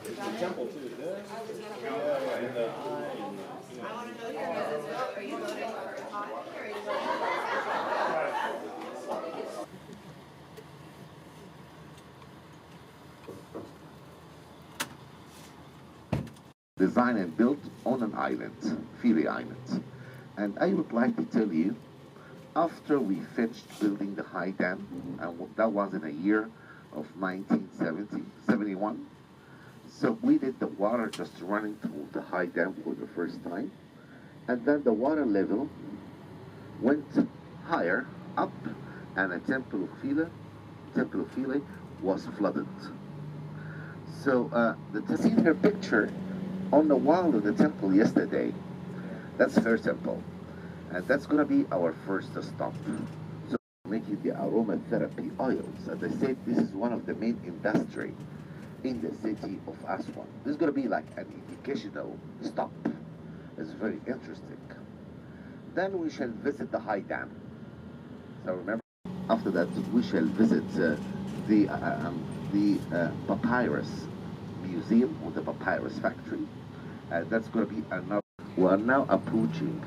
There's the temple too. There. Yeah, in the eye. I want to know your guys' vote. Are you voting for Tottenham or are you voting for Designed and built on an island, Philae Island. And I would like to tell you, after we finished building the high dam, and that was in the year of 1971, so we did the water just running through the high dam for the first time, and then the water level went higher up, and the Temple of Philae was flooded. So seen her picture on the wall of the temple yesterday. That's her temple, and that's gonna be our first stop. So making the aromatherapy oils. As I said, this is one of the main industry in the city of Aswan. This is gonna be like an educational stop. It's very interesting. Then we shall visit the high dam. So remember, after that we shall visit the papyrus museum or the papyrus factory. That's going to be another. We are now approaching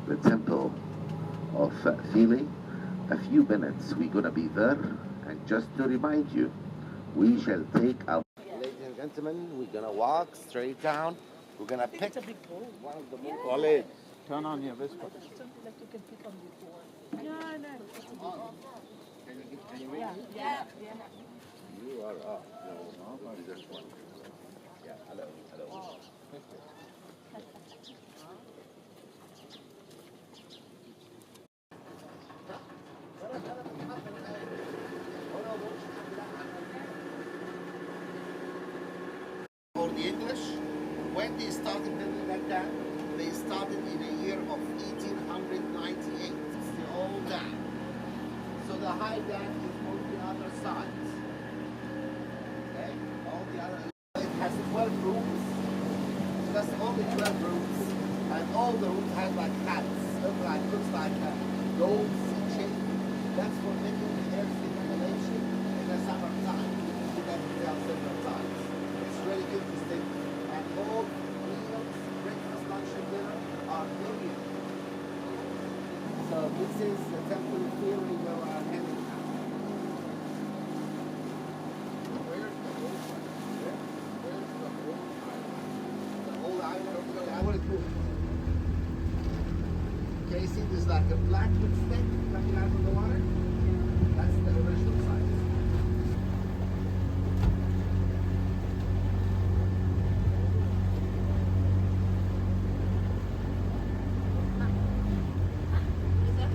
the temple of Philae. A few minutes we're going to be there, and just to remind you, we shall take our. Ladies and gentlemen, we're going to walk straight down. We're going to pick one of the most. Walid, turn on your Vespa. Something like you can pick on before. No, no. Can you read? Yeah. You are up. No, this one. Yeah, hello. For the English, when they started building that dam, they started in the year of 1898. It's the old dam. So the high dam is on the other side. Okay? All the other. It has 12 rooms. Just only 12 rooms. And all the rooms have like hats. Looks like a gold sea shape. That's for making the air circulation in the summertime. You can tell several times. It's really interesting. And all meals, breakfast, lunch, and dinner are Indian. So this is the temple theory where we are heading now. Where's the old island? Where's the old island? The old island? I want to do it. Okay, see there's like a black stick coming out of the water? That's the original size.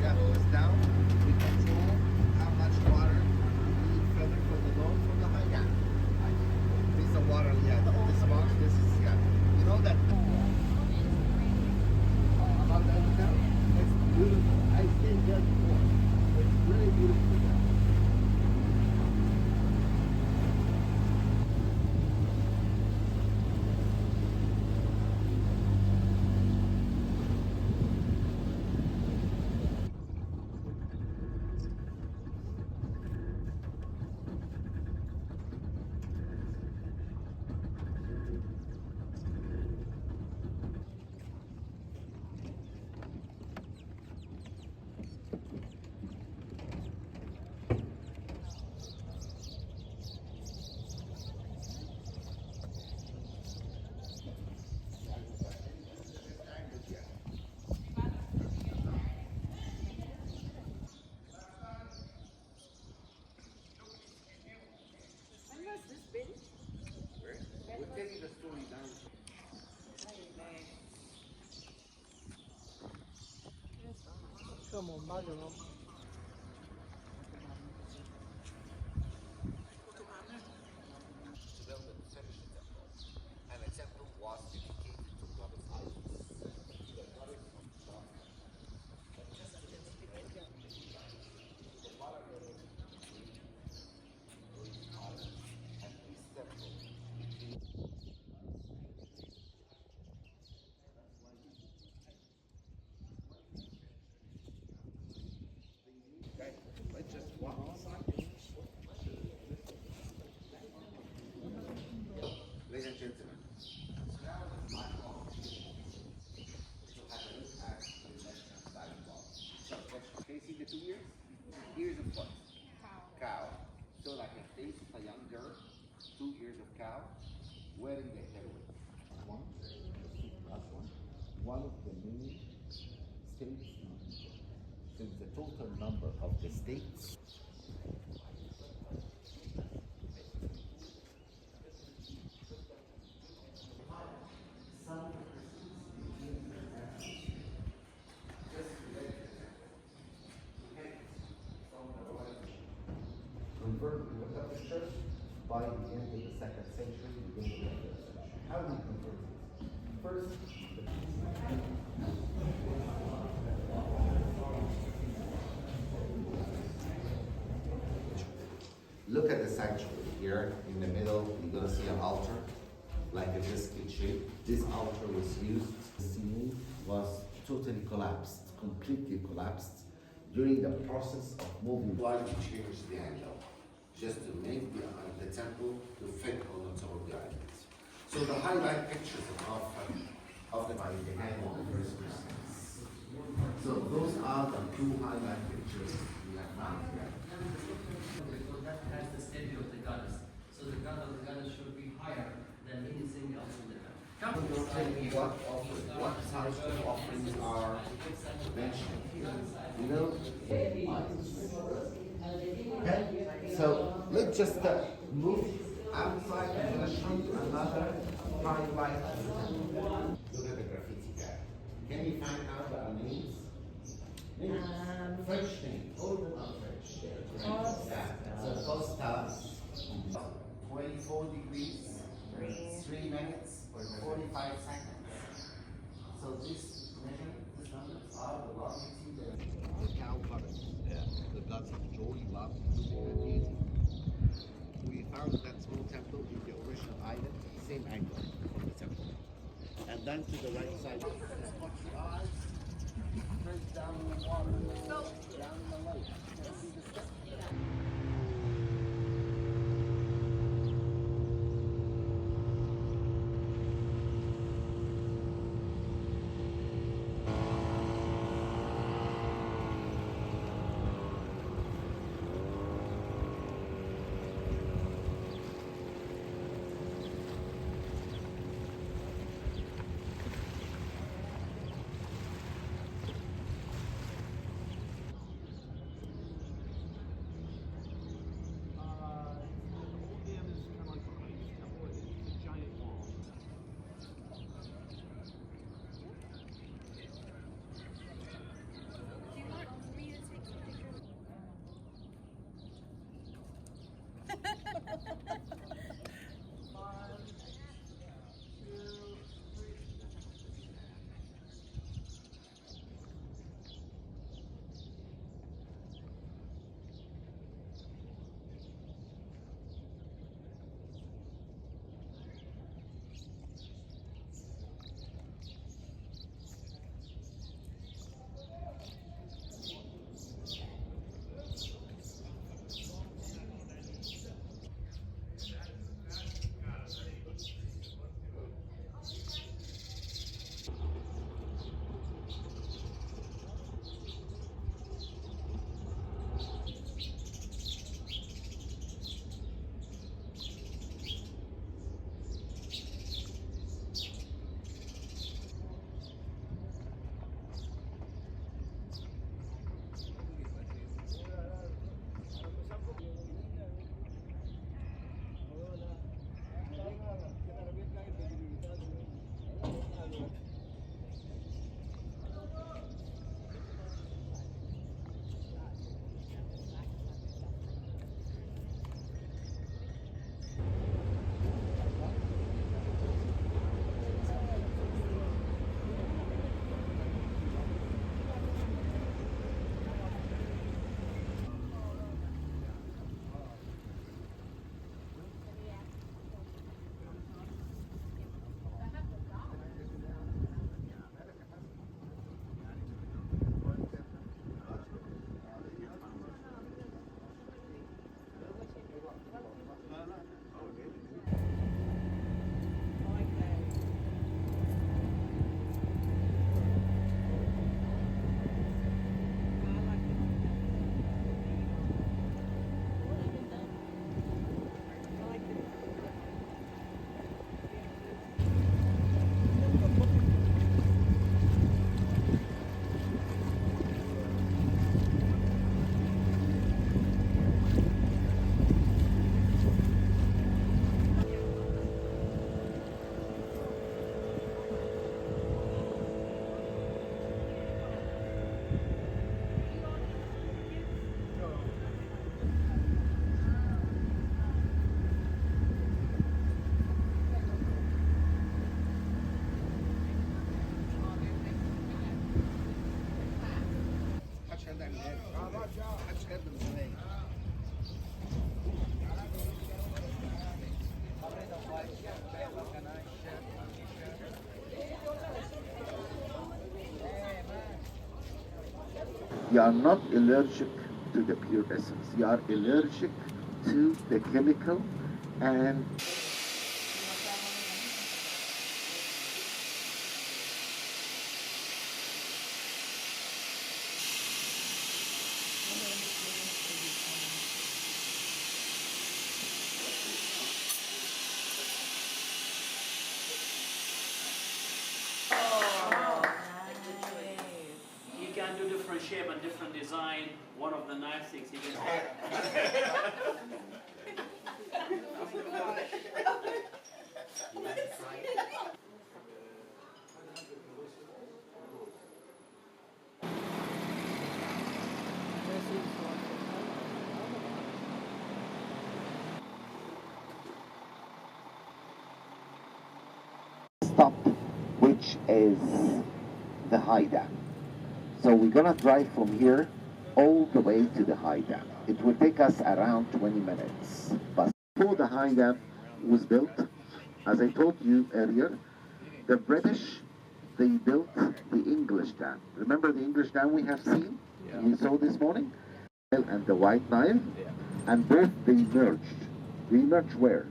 Yeah, it's down. We control how much water we need further from the low from the high. Yeah. This is the water, yeah. This box, this is, yeah. You know that. About the other town? It's beautiful. I stayed there before. It's really beautiful there. We're taking the story down. Come on, back To build and finish the temple. And the temple was dedicated to Goddess Isis. The goddess of love. But just to let you know, the water level between those islands and this temple between total number of the states. Converted to a picture by the end of the 2nd century, beginning of the 3rd century. How do we convert it? First, look at the sanctuary here in the middle. You're going to see an altar, like a biscuit shape. This altar was used. The ceiling was totally collapsed, completely collapsed during the process of moving. Why we changed the angle? Just to make the temple to fit on the top of the island. So the highlight pictures of the began of the first Christians. So those are the 2 highlight pictures we have found here. So that has the statue of the goddess. So the god of the goddess should be higher than anything else in the temple. Don't tell me what types of offerings are mentioned here. You know? Okay? So let's just move outside. I'm going to show you another highlight. Look at the graffiti there. Can you find out the names? French names. All of them are French. So Costa, 24 degrees, 3 minutes, 45 seconds. So this numbers are the longitude of the cow goddess. Yeah. The gods of joy, love, and beauty. We found that small temple in the original island, same angle of the temple. And then to the right side. Watch your eyes. Straight down in the water. Down in the lake. You can see the step. Do you want me to take some pictures? You are not allergic to the pure essence. You are allergic to the chemical and You can do different shape and different design. One of the nice things you can stop, which is the high dam. So we're gonna drive from here all the way to the high dam. It will take us around 20 minutes. But before the high dam was built, as I told you earlier, the British, they built the English dam. Remember the English dam we have seen? Yeah. We saw this morning? And the White Nile? Yeah. And both they merged. They merged where?